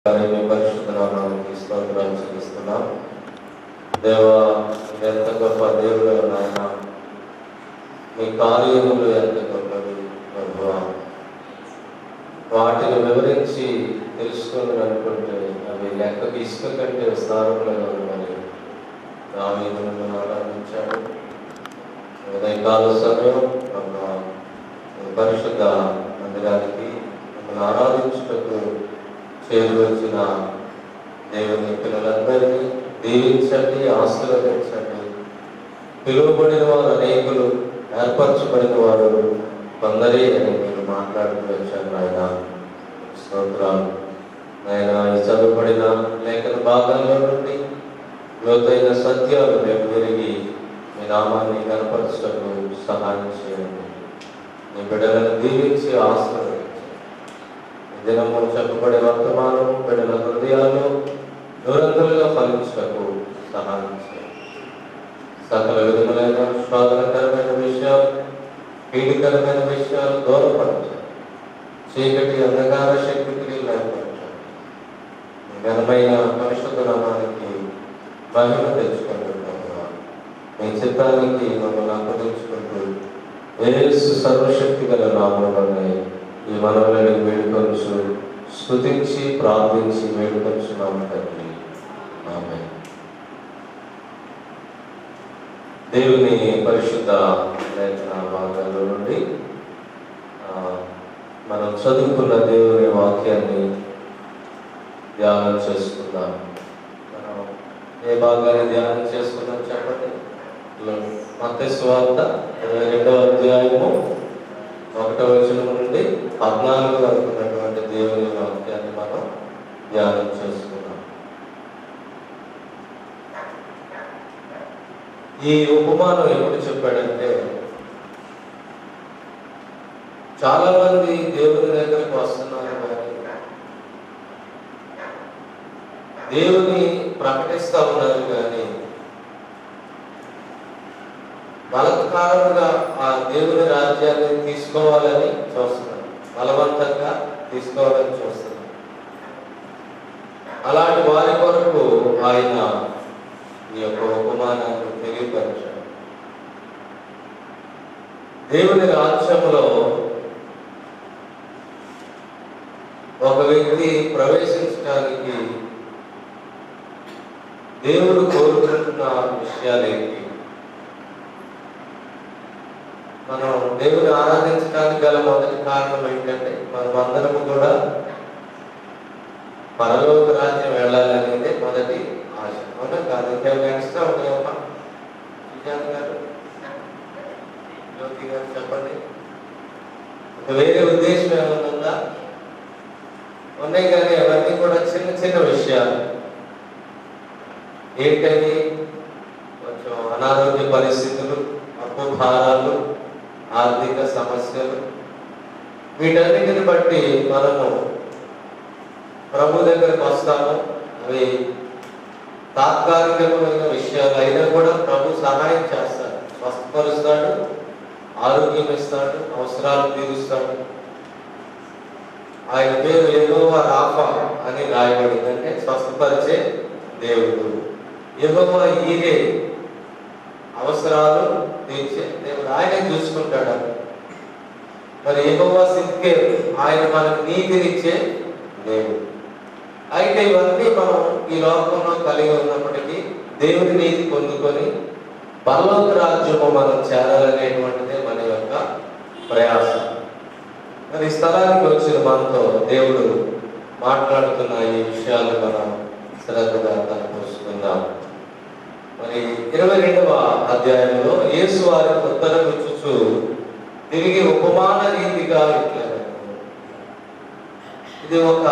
మీ పరిశుద్ధ నామానికి స్తోత్రాలు చెల్లిస్తున్నాం. దేవా, ఎంత గొప్ప దేవుడు నాయన, మీ కార్యములు ఎంత గొప్పవి ప్రభువా. వాటిని వివరించి తెలుసుకొని అనుకుంటే అవి లెక్కకి ఇసుక కంటే స్థానంలో ఉన్నది. దావీదును ఆరాధించాడు. ఉదయకాల సమయం పరిశుద్ధ మందిరానికి మిమ్మల్ని ఆరాధించుటకు చేరువచ్చిన దేవుని పిల్లలందరినీ దీవించండి, ఆశీర్వదించండి. పిలువబడిన వారు అనేకులు, ఏర్పరచబడిన వారు కొందరే అని మీరు మాట్లాడుతూ వచ్చారు నాయన. స్తోత్రాలు నాయన. ఈ చదువుబడిన లేఖన భాగాల్లో నుండి లోతైన సత్యాలు మేము తిరిగి మీ నామాన్ని కనపరచటకు సహాయం చేయండి. మీ బిడ్డలను దీవించి ఆశీర్వదించండి. దినము చెప్పబడే వర్తమానం బిడ్డల హృదయాల్లో నిరంతరంగా ఫలించటకు సహాయం చేయండి. సకల విధములైన శోధనకరమైన విషయాలు, పీడికరమైన విషయాలు దూరపరచాలి. చీకటి అంధకార శక్తికి లేపరచాలి. ఘనమైన పరిశుద్ధ నామానికి మహిమ తెచ్చుకుంటున్నాము. మీ చిత్తానికి మమ్మల్ని అప్పగించుకుంటూ యేసు సర్వశక్తి గల నామములోనే ఈ మనవులని వేడుకొంచు, స్తుతించి ప్రార్థించి వేడుకొంచున్నాము తండ్రి. ఆమేన్. దేవుని పరిశుద్ధ లేఖన భాగాల నుండి మనం చదువుకున్న దేవుని వాక్యాన్ని ధ్యానం చేసుకుందాం. మనం ఏ భాగాన్ని ధ్యానం చేసుకుందాం చెప్పండి. మత్తయి సువార్త 22వ అధ్యాయము 1వ వచనం నుండి 14 వరకు ఉన్నటువంటి దేవుని వాక్యాన్ని మనం ధ్యానం చేసుకున్నాం. ఈ ఉపమానం ఎప్పుడు చెప్పాడంటే, చాలా మంది దేవుని దగ్గరకు వస్తున్నారు కానీ దేవుని ప్రకటిస్తూ ఉన్నారు కానీ బలత్కారముగా ఆ దేవుని రాజ్యాన్ని తీసుకోవాలని చూస్తున్నారు, బలవంతంగా తీసుకోవాలని చూస్తున్నారు. అలాంటి వారి కొరకు ఆయన ఈ యొక్క ఉపమానాన్ని తెలియపరిచాడు. దేవుని రాజ్యంలో ఒక వ్యక్తి ప్రవేశించడానికి దేవుడు కోరుకుంటున్న విషయాలేంటి? మనం దేవుని ఆరాధించడానికి గల మొదటి కారణం ఏంటంటే, మనం అందరము కూడా పరలోక రాజ్యం వెళ్ళాలనేది మొదటి ఆశ. అవునా కాదు? ఇంకేమైనా ఎక్స్ట్రా ఉన్నాయమ్మా? విజయాన్ గారు, జ్యోతి గారు చెప్పండి. వేరే ఉద్దేశం ఏమైనా ఉందా? ఉన్నాయి కానీ అవన్నీ కూడా చిన్న చిన్న విషయాలు. ఏంటని? కొంచెం అనారోగ్య పరిస్థితులు, అప్పు భారాలు, ఆర్థిక సమస్యలు, వీటన్నిటిని బట్టి మనము ప్రభు దగ్గరకు వస్తాము. అవి తాత్కాలికమైన విషయాలు అయినా కూడా ప్రభు సహాయం చేస్తాడు, స్వస్థపరుస్తాడు, ఆరోగ్యం ఇస్తాడు, అవసరాలు తీరుస్తాడు. ఆయన పేరు యెహోవా రాఫా అని రాయబడింది, అంటే స్వస్థపరిచే దేవుడు. యెహోవా ఈరే, అవసరాలు తీర్చే దేవుడు, ఆయనే చూసుకుంటాడు. మరి యెహోవా సిద్కేల్, ఆయన మనకు నీతినిచ్చే దేవుడు. అయితే ఇవన్నీ మనం ఈ లోకంలో కలిగి ఉన్నప్పటికీ దేవుని నీతి పొందుకొని పరలోక రాజ్యము మనం చేరాలనేటువంటిదే మన యొక్క ప్రయాసం. మరి ఈ స్థలానికి వచ్చిన మనతో దేవుడు మాట్లాడుతున్న ఈ విషయాలు మనం శ్రద్ధగా తలపోసుకుందాం. మరి 22వ అధ్యాయంలో యేసు వారికి ఉత్తరం ఇచ్చుచు తిరిగి ఉపమాన రీతిగా ఇట్లా, ఇది ఒక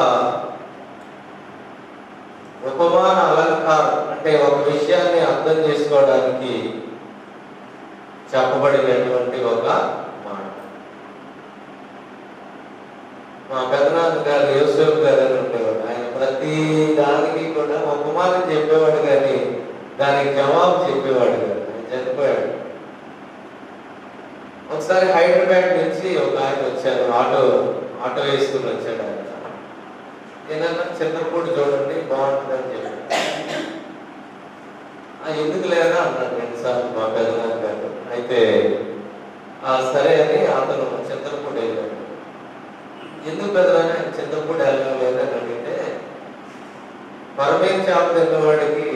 ఉపమాన అలంకారం, అంటే ఒక విషయాన్ని అర్థం చేసుకోవడానికి చెప్పబడినటువంటి ఒక మాట. మా పెదనాన్న గారు యోసేపు గారు అని ఉండేవాడు. ఆయన ప్రతి దానికి కూడా ఉపమానం చెప్పేవాడు కానీ దానికి జవాబు చెప్పేవాడు కాదు. ఆయన చనిపోయాడు. ఒకసారి హైదరాబాద్ నుంచి ఒక ఆయన వచ్చారు, ఆటో వేసుకుని వచ్చాడు. ఆయన ఏదన్నా చింతపూడి చూడండి బాగుంటుందని చెప్పి ఎందుకు లేదా అన్నాడు రెండుసార్లు మా పెద్దనాన్న గారు. అయితే సరే అని అతను చింతపూడి వెళ్ళాడు. ఎందుకు పెద్దనాన్న చింతపూడి వెళ్ళడం లేదని అడిగితే, పరమేం చేప తిన్నవాడికి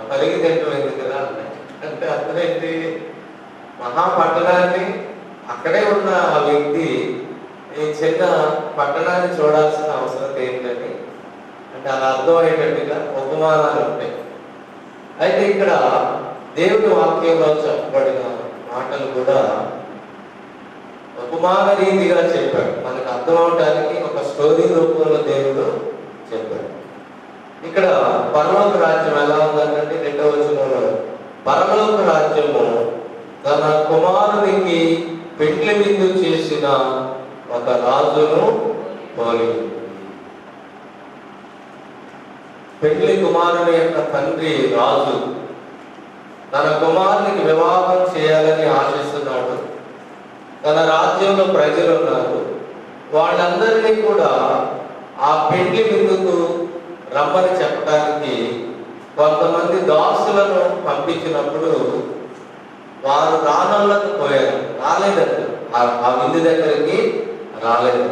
పలిగి తింటం ఎందుకురా అన్నాడు. అంటే అర్థమేంటి, మహాపట్టణాన్ని అక్కడే ఉన్న ఆ వ్యక్తి ఈ చిన్న పట్టణాన్ని చూడాల్సిన అవసరం ఏంటని అంటే అలా అర్థమయ్యేటట్టుగా ఉపమానాలు ఉంటాయి. అయితే ఇక్కడ దేవుని వాక్యంలో చెప్పబడిన మాటలు కూడా ఉపమాన రీతిగా చెప్పాడు. మనకు అర్థం అవటానికి ఒక స్టోరీ రూపంలో దేవుడు చెప్పాడు. ఇక్కడ పరలోక రాజ్యం ఎలా ఉందంటే 2వ వచనంలో, పరలోక రాజ్యము తన కుమారునికి పెండ్లి విందు చేసిన ఒక రాజును పోలి. పెండ్లి కుమారుని యొక్క తండ్రి రాజు తన కుమారునికి వివాహం చేయాలని ఆశిస్తున్నాడు. తన రాజ్యంలో ప్రజలు ఉన్నారు. వాళ్ళందరినీ కూడా ఆ పెండ్లి విందుకు రమ్మని చెప్పడానికి కొంతమంది దాసులను పంపించినప్పుడు వారు రాలేదంట. ఆ విందు దగ్గరికి రాలేదంట.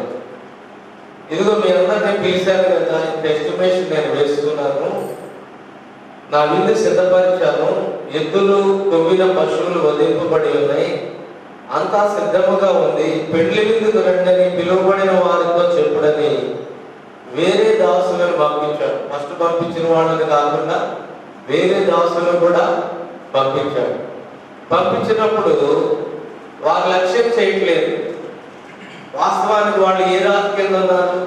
ఇదిగో మీ అందరినీ పిలిచాను కదా, ఎస్టిమేషన్ నేను వేస్తున్నాను, నా విందు సిద్ధపరిచాను, ఎద్దులు కొవ్విన పశువులు వదిలింపబడి ఉన్నాయి, అంతా సిద్ధముగా ఉంది, పెళ్లి విందుకు రండని పిలువబడిన వారితో చెప్పుడని వేరే దాసులను పంపించాడు. ఫస్ట్ పంపించిన వాళ్ళని కాకుండా వేరే దాసులను కూడా పంపించాడు. పంపించినప్పుడు వారు లక్ష్యం చేయట్లేదు. వాస్తవానికి వాళ్ళు ఏ రాజు కింద ఉన్నారు?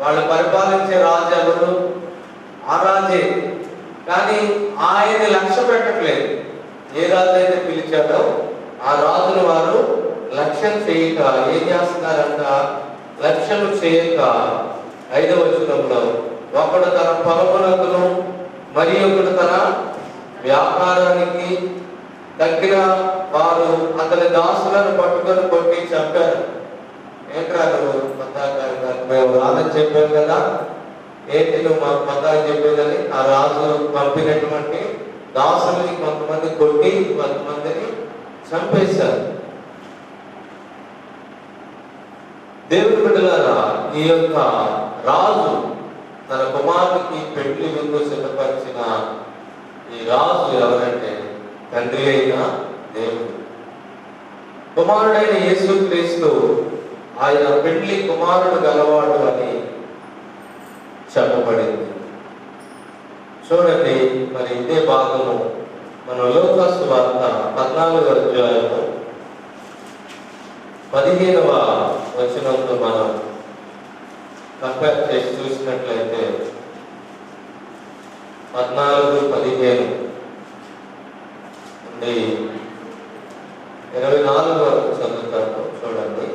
వాళ్ళు పరిపాలించే రాజు ఎవరు? ఆ రాజే. కానీ ఆయన లక్ష్య పెట్టట్లేదు. ఏ రాజు అయితే పిలిచాడో ఆ రాజును వారు లక్ష్యం చేయక ఏం చేస్తున్నారంట? లక్ష్యం చేయక 5వ వచనంలో, ఒకడు తన పొలమునకును మరి ఒకడు తన వ్యాపారానికి తగ్గిన వారు అతని దాసులను పట్టుకొని కొట్టి చంపారు. ఏంట్రా నువ్వు మేము రాదని చెప్పావు కదా, ఏంటి నువ్వు మాకు పద్దాలు చెప్పేదని ఆ రాజు పంపినటువంటి దాసుల్ని కొంతమంది కొట్టి కొంతమందిని చంపేశారు. దేవుని బిడ్డలారా, ఈ యొక్క రాజు తన కుమారునికి పెళ్లి విందు సిద్ధపరిచిన ఈ రాజు ఎవరంటే తండ్రి అయిన దేవుడు. కుమారుడైన యేసుక్రీస్తు ఆయన పెళ్లి కుమారుడు గలవాడు అని చెప్పబడింది. చూడండి, మరి ఇదే భాగము మన లూకా సువార్త 14వ అధ్యాయము 15వ వచనంతో మనం కంపేర్ చేసి చూసినట్లయితే 14:15 నుండి 24 వరకు చదువుతాను. చూడండి,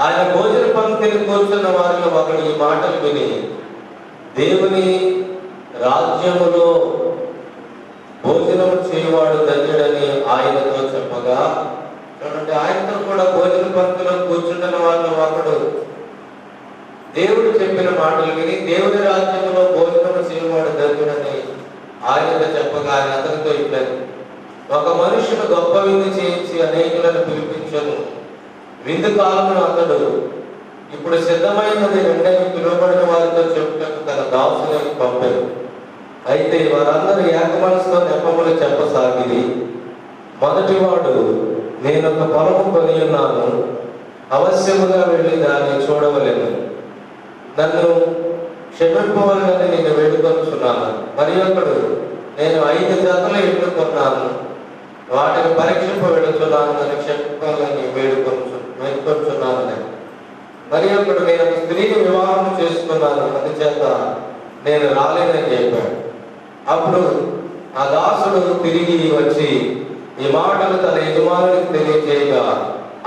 ఆయన భోజన పంక్తిని కూర్చున్న వారిలో ఒకడు ఈ మాటలు విని, దేవుని రాజ్యములో భోజనము చేయవాడు ధన్యుడని ఆయనతో చెప్పగా, చూడండి, ఆయనతో కూడా భోజన పంక్తిలో కూర్చుంటున్న వాళ్ళు ఒకడు దేవుడు చెప్పిన మాటలు విని దేవుని రాజ్యంలో భోజనము చేయవాడు ధన్యుడని ఆయనతో చెప్పగా, ఆయన అతనితో ఇట్లని, ఒక మనుషుడు గొప్ప విందు చేయించి అనేకులను పిలిపించను. విందు కాలమును అతడు ఇప్పుడు సిద్ధమైనది రెండని పిలువబడిన వారితో చెప్పుటకు తన దాసులను పంపారు. అయితే వారందరూ ఏక మనసుతో నెపములు చెప్పసాగిరి. మొదటివాడు, నేను ఒక పొలము కొని ఉన్నాను, అవశ్యముగా వెళ్ళి దాన్ని చూడవలెను, నన్ను క్షమింపవలనని నేను వేడుకొనుచున్నాను. మరి ఒకడు, నేను 5 జతల ఇళ్ళు కొన్నాను, వాటిని పరీక్షింప వెళుతున్నాను, నన్ను క్షమింపాలని వేడుకొనుచున్నాను. మరి ఒకడు, నేను స్త్రీని వివాహం చేసుకున్నాను, అందుచేత నేను రాలేనని చెప్పాడు. అప్పుడు ఆ దాసుడు తిరిగి వచ్చి ఈ మాటలు తన యజమానుడికి తెలియజేయగా,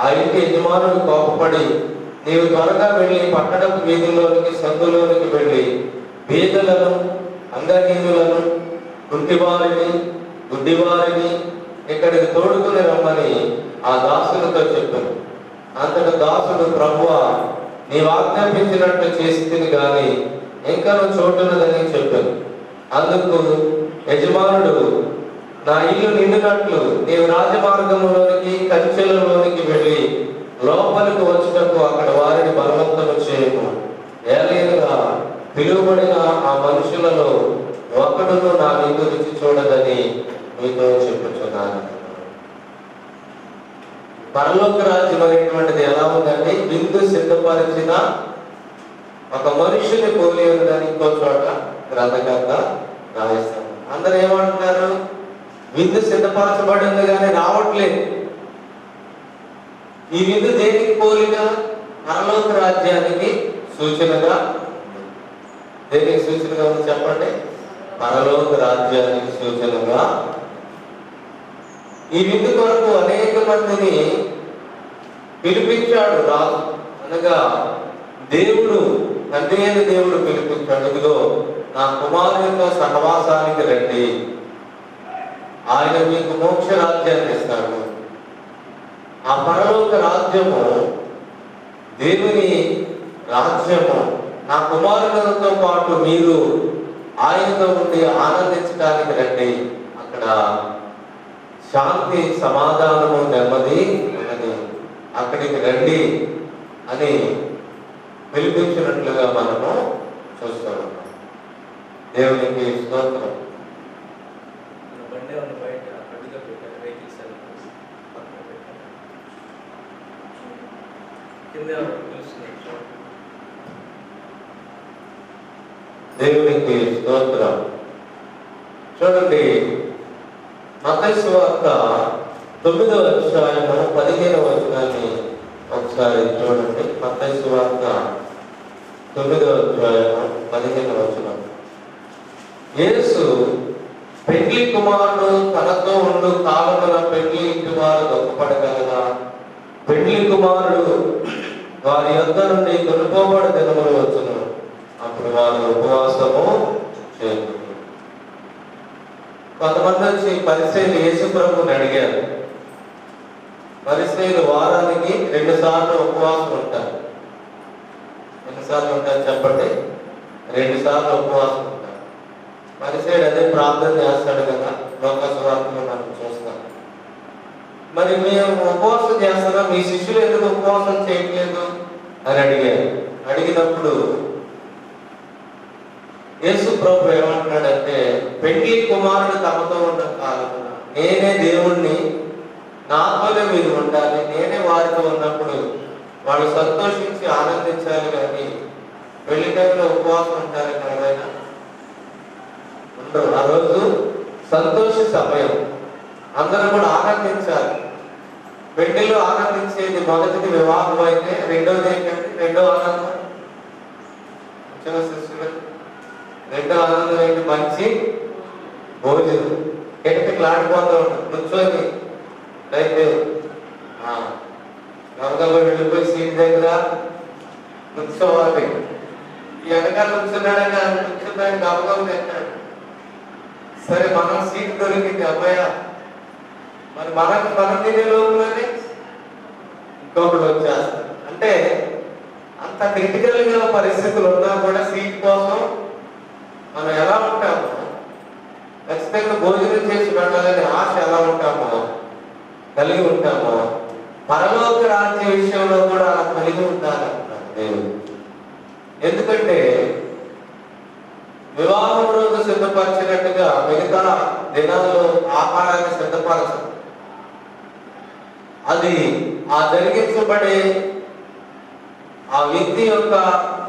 ఆ ఇంటి యజమానుడు కోపపడి, నీవు త్వరగా వెళ్ళి పట్టణపు వీధుల్లోనికి సందులోనికి వెళ్ళి బీదలను, అంగహీనులను, గుడ్డివారిని ఇక్కడికి తోడుకుని రమ్మని ఆ దాసులతో చెప్పాను. అంతటి దాసుడు, ప్రభువా, నీవు ఆజ్ఞాపించినట్లు చేసి కానీ ఇంకా చోటున్నదని చెప్పాను. అందుకు యజమానుడు, నా ఇల్లు నిండినట్లు నీవు రాజమార్గంలోనికి కంచెలలోనికి వెళ్ళి లోపలికి వచ్చుటకు అక్కడ వారిని బలవంతం చేయము. ఏలైనగా పిలువబడిన ఆ మనుషులలో ఒకడును నా మీద రుచి చూడదని మీతో చెప్పుచున్నాను. పరలోక రాజ్యం అనేటువంటిది ఎలా ఉందండి? విందు సిద్ధపరిచిన ఒక మనుషుని పోలి ఉందని ఇంకో చోట గ్రంథకర్త రాయిస్తాను. అందరూ ఏమంటున్నారు? విందు సిద్ధపరచబడింది కానీ రావట్లేదు. ఈ విందు దేనికి పోలిగా? పరలోక రాజ్యానికి సూచనగా. దేనికి సూచనగా ఉంది చెప్పండి? పరలోక రాజ్యానికి సూచనగా. ఈ విందు కొరకు అనేక మందిని పిలిపించాడు రాజు. అనగా దేవుడు, తండ్రి అయిన దేవుడు పిలిపించాడు. ఇదిగో నా కుమారునితో సహవాసానికి రండి, ఆయన మీకు మోక్ష రాజ్యాన్ని ఇస్తాడు. ఆ పరలోక రాజ్యము దేవుని రాజ్యము. నా కుమారులతో పాటు మీరు ఆయనతో ఉండి ఆనందించడానికి రండి. అక్కడ శాంతి, సమాధానము, నెమ్మది ఉన్నది. అక్కడికి రండి అని పిలిపించినట్లుగా మనము చూస్తున్నాం. దేవునికి స్తోత్రం. దేవునికి స్తోత్రం. చూడండి, మత్తయి సువార్త 9వ అధ్యాయము 15వ వచనాన్ని ఒకసారి చూడండి. మత్తయి సువార్త 9వ అధ్యాయము 15వ వచనం. యేసు, పెండ్లి కుమారుడు తనతో ఉండు కాలమున పెండ్లి ఇంటి వారు దుఃఖపడగలరా? పెండ్లి కుమారుడు వారి యొద్ద నుండి కొనుక్కోబడి దినములు వచ్చును, అప్పుడు వారు ఉపవాసము చేయరు. కొంతమంది వచ్చి పరిసయ్యులు యేసు ప్రభువుని అడిగారు. పరిసయ్యులు వారానికి 2 సార్లు ఉపవాసం ఉంటారు. ఎన్నిసార్లు ఉంటారు చెప్పండి? 2 సార్లు ఉపవాసం ఉంటారు. పరిసయ్యుడు అదే ప్రార్థన చేస్తాడు కదా, లోక సువార్తలో మనం చూస్తాం. మరి మేము ఉపవాసం చేస్తున్నాం, మీ శిష్యులు ఎందుకు ఉపవాసం చేయట్లేదు అని అడిగారు. అడిగినప్పుడు యేసు ప్రభు ఏమంటున్నాడంటే, పెండ్లి కుమారుడు తమతో ఉన్న కాలమున నేనే దేవుణ్ణి, నాతోనే మీరు ఉండాలి, నేనే వారితో ఉన్నప్పుడు వాళ్ళు సంతోషించి ఆనందించాలి. కానీ పెళ్లి టైంలో ఉపవాసం ఉంటారు ఎవరైనా? ఉండరు. ఆ రోజు సంతోష సమయం, అందరూ కూడా ఆనందించాలి. పెళ్లిలో ఆనందించేది మొదటిది వివాహం అయితే, రెండోది ఏంటంటే రెండో ఆనందం. రెండో ఆనందం ఏంటి? మంచి భోజనం. కిటకిటలు ఆడిపోతూ ఉంటాం కూర్చొని. అయితే గమగమ వెళ్ళిపోయి సీట్ దగ్గర కూర్చోవాలి. ఈ వెనకాల కూర్చున్నాడని కూర్చున్నాడు, గమగమ తెచ్చాడు. సరే, మనం సీట్ దొరికింది అమ్మాయ, మరి మనం తినే లోపలనే ఇంకొకటి వచ్చేస్తాడు. అంటే అంత క్రిటికల్ గా పరిస్థితులు ఉన్నా కూడా సీట్ కోసం మనం ఎలా ఉంటామో, ఖచ్చితంగా భోజనం చేసి వెళ్ళాలని ఆశ ఎలా ఉంటామో, కలిగి ఉంటామో, పరలోక రాజ్య విషయంలో కూడా అలా కలిగి ఉండాలంటున్నాడు దేవుడు. ఎందుకంటే వివాహం రోజు సిద్ధపరిచినట్టుగా మిగతా దినాల్లో ఆహారాన్ని సిద్ధపరచదు. అది ఆ జరిగించబడే ఆ వ్యక్తి యొక్క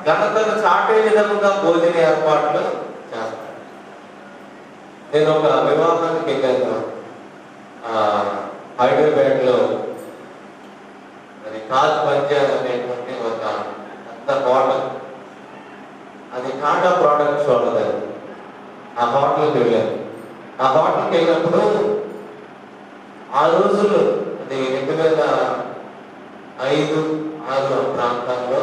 ఘనతను చాటే విధముగా భోజన ఏర్పాట్లు చేస్తాడు. నేను ఒక వివాహానికి వెళ్ళాను హైదరాబాద్ లో. అది తాజ్ పంజాబ్ అనేటువంటి ఒక పెద్ద హోటల్. అది టాటా ప్రోడక్ట్స్ వాళ్ళది. ఆ హోటల్కి వెళ్ళాను. ఆ హోటల్కి వెళ్ళినప్పుడు ఆ రోజుల్లో అది 2005-6 ప్రాంతాల్లో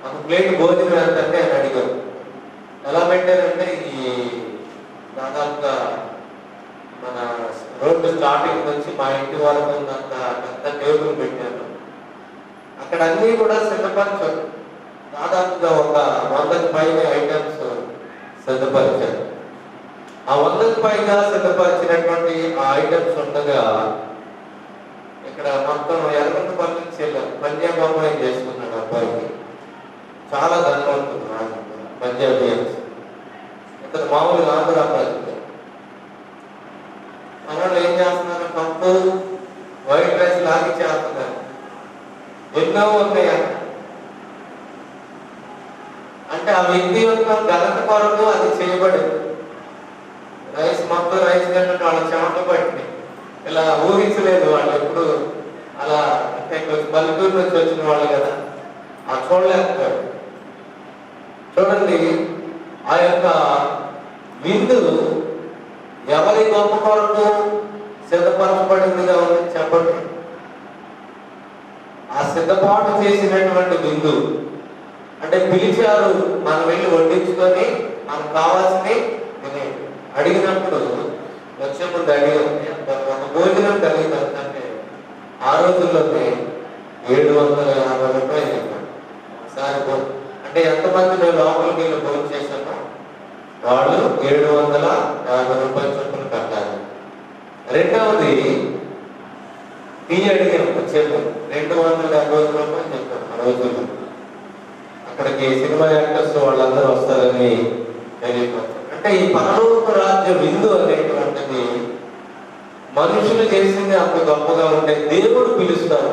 ఒక ప్లేట్ భోజనం ఎంతంటే అని అడిగారు. ఎలా పెట్టారంటే ఈ దాదాపుగా మన రోడ్డు స్టార్టింగ్ నుంచి మా ఇంటి వరకు ఉన్నంత పెద్ద టేబుల్ పెట్టారు. అక్కడ అన్నీ కూడా సిద్ధపరచారు. దాదాపుగా ఒక 100కి పైన ఐటమ్స్ సిద్ధపరిచారు. ఆ 100కి పైగా సిద్ధపరిచినటువంటి ఆ ఐటమ్స్ ఉండగా ఇక్కడ మొత్తం ఎర్రగొండపల్లి నుంచి వెళ్ళాం. పంజాబ్ చేసుకున్నాడు అబ్బాయికి. చాలా ధనవంతుడు పంజాబియన్స్. ఇతను మామూలుగా ఆంధ్ర అబ్బాయి. మనోళ్ళు ఏం చేస్తున్నారు? పప్పు వైట్ రైస్ లాగి చేస్తున్నారు. ఎన్నో ఉన్నాయా అంటే ఆ వ్యక్తి యొక్క ఘనత కొరకు అది చేయబడింది. రైస్ మొత్తం రైస్ తింటే వాళ్ళ చెమట పట్టింది. ఇలా ఊహించలేదు వాళ్ళు ఎప్పుడు అలా. అంటే పల్లెటూరు నుంచి వచ్చిన వాళ్ళు కదా, ఆ చూడలేకపోయాడు. చూడండి, ఆ యొక్క విందు ఎవరి గొప్ప కొరకు సిద్ధపరచబడిందిగా ఉంది చెప్పండి. ఆ సిద్ధపాటు చేసినటువంటి విందు అంటే పిలిచారు, మనం వెళ్ళి వడ్డించుకొని మనకు కావాల్సింది అడిగినప్పుడు వచ్చే ముందు అడిగాం ఒక భోజనం కలిగిందంటే ఆ రోజుల్లోనే 750 రూపాయలు చెప్పాడు ఒకసారి. అంటే ఎంతమంది మేము లోపలికి వెళ్ళి భోజనం చేశామో వాళ్ళు 750 రూపాయల చొప్పున కట్టాలి. రెండవది టీ అడిగాం వచ్చేది 250 రూపాయలు చెప్పారు ఆ రోజుల్లో. అక్కడికి సినిమా యాక్టర్స్ వాళ్ళందరూ వస్తారని తెలియపడతారు. అంటే ఈ పరలోక రాజ్య విందు అనేటువంటిది మనుషులు చేసింది అంత గొప్పగా ఉంటే దేవుడు పిలుస్తారు.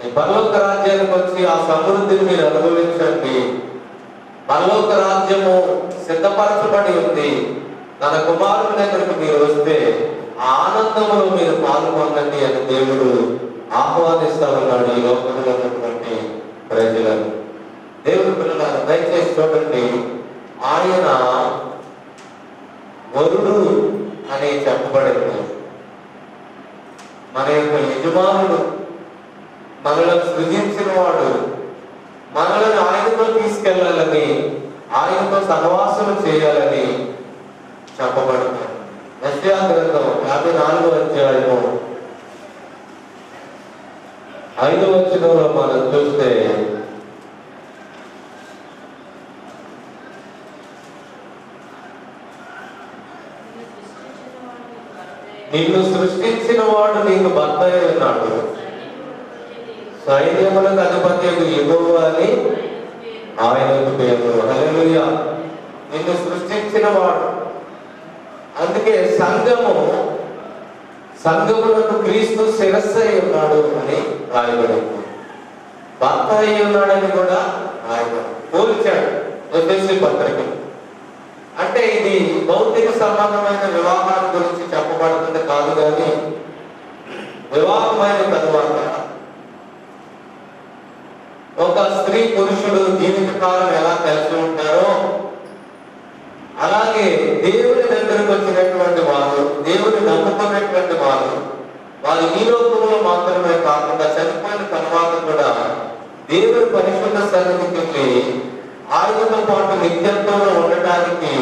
ఈ పరలోక రాజ్యానికి వచ్చి ఆ సమృద్ధిని మీరు అనుభవించండి. పరలోక రాజ్యము సిద్ధపరచబడి ఉంది. తన కుమారుని దగ్గరకు మీరు వస్తే ఆ ఆనందంలో మీరు పాల్గొనండి అని దేవుడు ఆహ్వానిస్తా ఉన్నాడు ఈ లోకంలో ఉన్నటువంటి ప్రజలను. దేవుడు పిల్లలు దయచేసి చూడండి, ఆయన వరుడు అని చెప్పబడింది. మన యొక్క యజమానుడు, మనలను సృజించిన వాడు, మనలను ఆయనతో తీసుకెళ్లాలని, ఆయనతో సహవాసం చేయాలని చెప్పబడింది. యెషయా గ్రంథం 54వ అధ్యాయము 5వ వచనంలో మనం చూస్తే, నిన్ను సృష్టించిన వాడు నీకు భర్త అయి ఉన్నాడు, సైన్యములకు అధిపతి యెహోవా అని ఆయనకు పేరు. హల్లెలూయా. నిన్ను సృష్టించిన వాడు. అందుకే సంఘములకు క్రీస్తు శిరస్సు అయి ఉన్నాడు అని రాయబడింది. భర్త అయి ఉన్నాడని కూడా రాయబడి పోల్చాడు ఎఫెసీ పత్రిక. అంటే ఇది భౌతిక సంబంధమైన వివాహాల గురించి చెప్పబడుతుంది కాదు, కానీ వివాహమైన తరువాత ఒక స్త్రీ పురుషుడు జీవితకాలం ఎలా కలిసి ఉంటారో అలాగే దేవుని దగ్గరకు వచ్చినటువంటి వారు, దేవుని నమ్ముకున్నటువంటి వారు ఈ లోకంలో మాత్రమే కాకుండా చనిపోయిన తర్వాత కూడా దేవుని పరిశుద్ధ సన్నిధికి ఆయనతో పాటు నిత్యంతో ఉండటానికి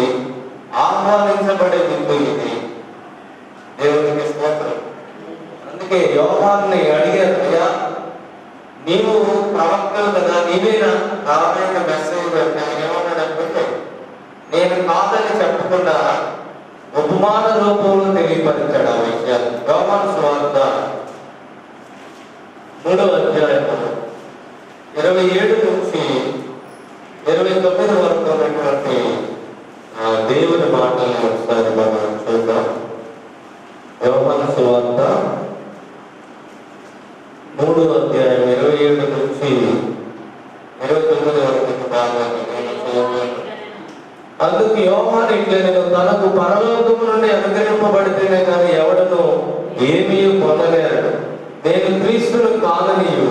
ఆహ్వానించబడే విందు ఇది. దేవునికి స్తోత్రం. అందుకే యోహాన్ని అడిగారు, అయ్యా నీవు ప్రవక్తవు కదా, నీవేనా రాబోయే మెసేజ్ అంటే ఆయన ఏమన్నాడంటే, నేను కాదని చెప్పకుండా ఉపమాన రూపంలో తెలియపరిచాడు ఆ విషయాలు. యోహాను సువార్త 3వ అధ్యాయము 27 నుంచి 29 వరకు ఉన్నటువంటి దేవుని మాటల్ని ఒకసారి మనం చూద్దాం. యోహాను సువార్త 3వ అధ్యాయం 27 నుంచి 29 వరకు భాగాన్ని నేను చదువుతాను. అందుకు యోహాను ఇట్లనెను, తనకు పరలోకము నుండి అనుగ్రహింపబడితేనే కానీ ఎవడను ఏమీ పొందలేరు. నేను క్రీస్తును కాదనియు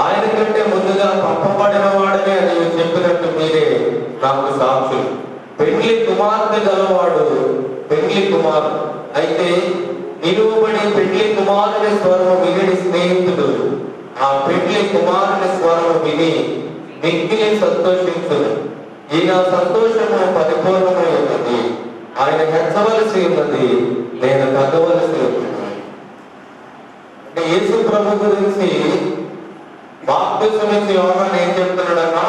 ఆయన కంటే ముందుగా పంపబడిన వాడనే అని చెప్పినట్టు మీరే నాకు సాక్షులు. పెండ్లి కుమార్తె గలవాడు పెండ్లి కుమారుడు అయితే నిలువబడి పెండ్లి కుమారుని స్వరము విని స్నేహితుడు ఆ పెండ్లి కుమారుని స్వరము విని మిక్కిలి సంతోషించును. ఈయన సంతోషము పరిపూర్ణమై ఉన్నది. ఆయన హెచ్చవలసి ఉన్నది, నేను తగ్గవలసి ఉన్నది. అంటే యేసు ప్రభు గురించి బాప్తిసం ఇచ్చి యోహాను ఏం చెప్తున్నాడన్నా,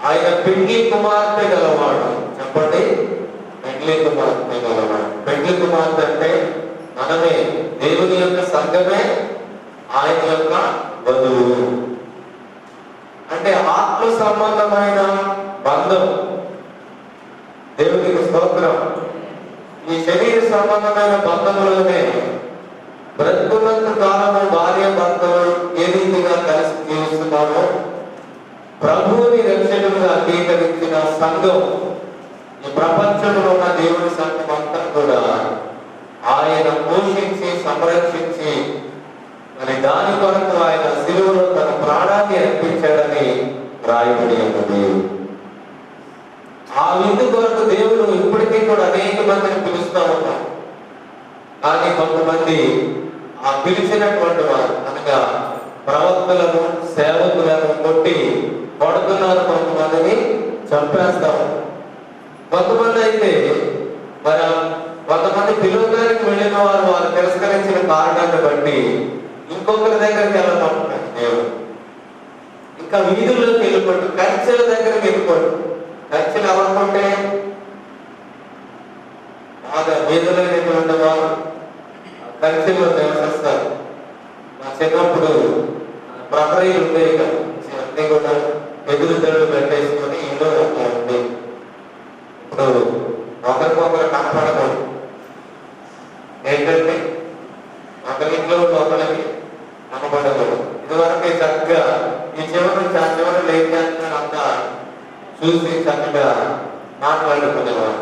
ఆయన పెండ్లి కుమార్తె గలవాడు. చెప్పండి, పెండ్లి కుమార్తె గలవాడు. పెండ్లి కుమార్తె అంటే మనమే, దేవుని యొక్క సంఘమే ఆయన యొక్క వధువు. అంటే ఆత్మ సంబంధమైన బంధం. దేవునికి స్తోత్రం. ఈ శరీర సంబంధమైన బంధములోనే బ్రతుకున్నంత కాలము భార్య భర్తలు ఏ రీతిగా కలిసి జీవిస్తున్నామో, ప్రభువుని రక్షకులుగా అంగీకరించిన సంఘం, ఈ ప్రపంచంలో ఉన్న దేవుని సంఘం అంతా కూడా ఆయన పోషించి సంరక్షించి మరి దాని కొరకు ఆయన శిలువలో తన ప్రాణాన్ని అర్పించాడని రాయబడి ఉన్నది. ఆ విందు కొరకు దేవుడు ఇప్పటికీ కూడా అనేక మందిని పిలుస్తూ ఉన్నాం. కానీ కొంతమంది ఆ పిలిచినటువంటి వారు అనగా ప్రవక్తలను, సేవకులను కొట్టి కొడుతున్నారు, కొంతమందిని చంపేస్తాము. కొంతమంది అయితే మరి కొంతమంది పిలువడానికి వెళ్ళిన వారు వారు తిరస్కరించిన కారణాన్ని బట్టి ఇంకొకరి దగ్గరికి వెళ్ళమంటున్నారు దేవుడు. ఇంకా వీధుల్లోకి వెళ్ళిపోటు, కంచెల దగ్గరికి వెళ్ళిపోటు. కంచెలు ఎవరుకుంటే బాగా వీధులైనటువంటి వారు కంచెల్లో నివసిస్తారు. మా చిన్నప్పుడు ప్రహరీలు ఉండేవి కదా, అన్నీ కూడా ఎదురు దళ్ళు పెట్టేసుకొని ఇంట్లో ఉంది. ఇప్పుడు ఒకరికొకరు కనపడకూడదు. ఏంటంటే ఒకరింట్లో ఒకరికి కనపడకూడదు. ఇదివరకు చక్కగా ఈ చివరి నుంచి ఆ చివరి లేదంటే అంతా చూసి చక్కగా మాట్లాడుకునేవారు.